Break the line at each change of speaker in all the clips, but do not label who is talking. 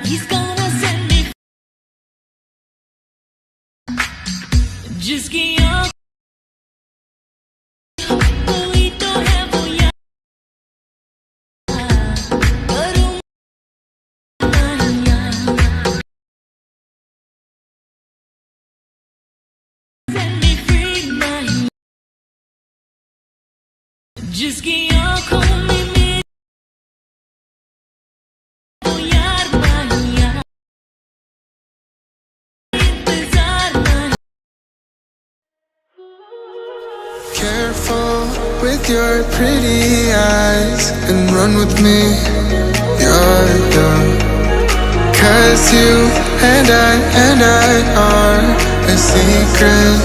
He's gonna send me जिसकी आँख कोई तो है वो यार करूँ Send me free नहीं जिसकी आँखों में
Careful with your pretty eyes and run with me, you're young. 'Cause you and I are a secret.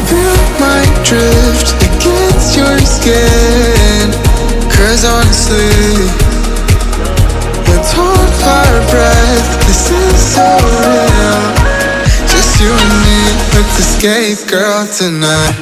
Feel my drift against your skin. 'Cause honestly, let's hold our breath, this is so real. Just you and me, let's escape, girl, tonight.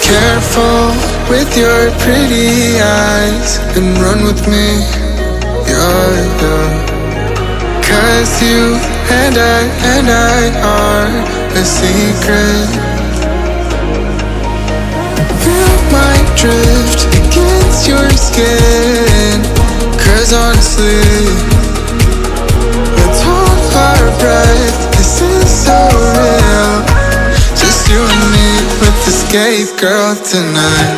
Careful with your pretty eyes and run with me, you're young. 'Cause you and I are a secret. Feel my drift against your skin. 'Cause honestly, let's hold our breath, this is so real. Just you and me, let's escape, girl, tonight.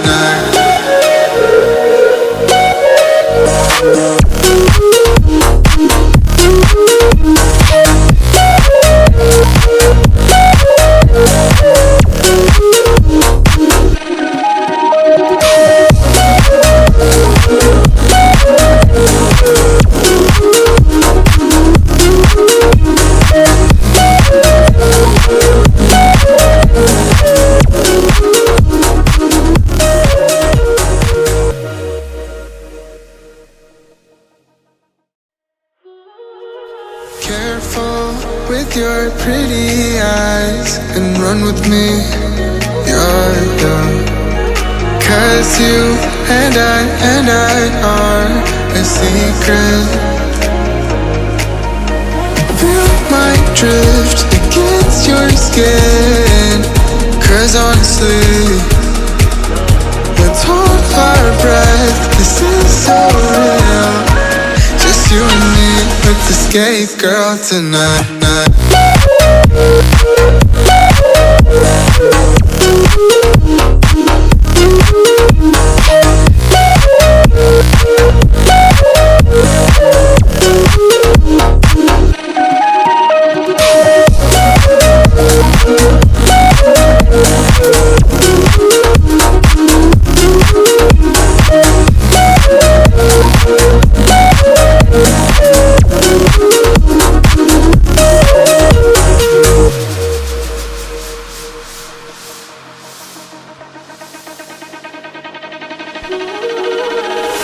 Careful with your pretty eyes and run with me, you're young. 'Cause you and I are a secret. Feel my drift against your skin. 'Cause honestly, let's hold our breath, this is so real. Just you and me, let's escape, girl, tonight.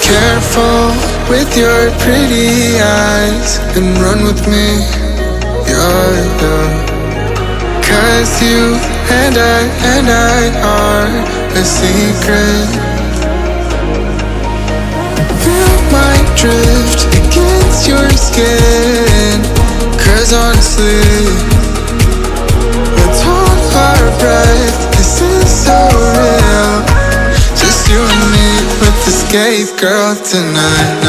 Careful with your pretty eyes and run with me, you're young. 'Cause you and I are a secret. Feel my drift against your skin. 'Cause honestly, let's escape girl tonight.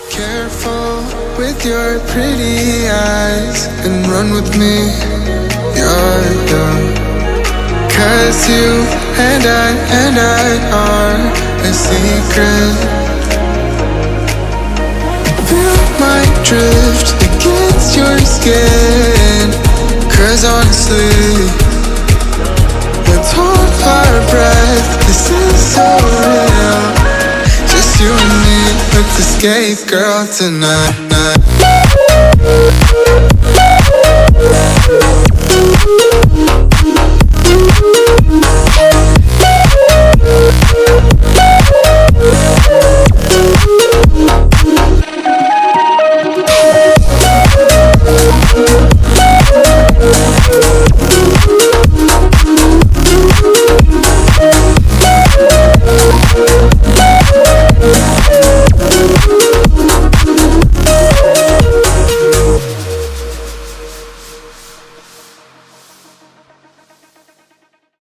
Careful with your pretty eyes and run with me, you're young. Cause you and I are a secret. Feel my drift against your skin. Cause honestly, let's hold our breath, this is so real. Just you and me, let's escape girl tonight.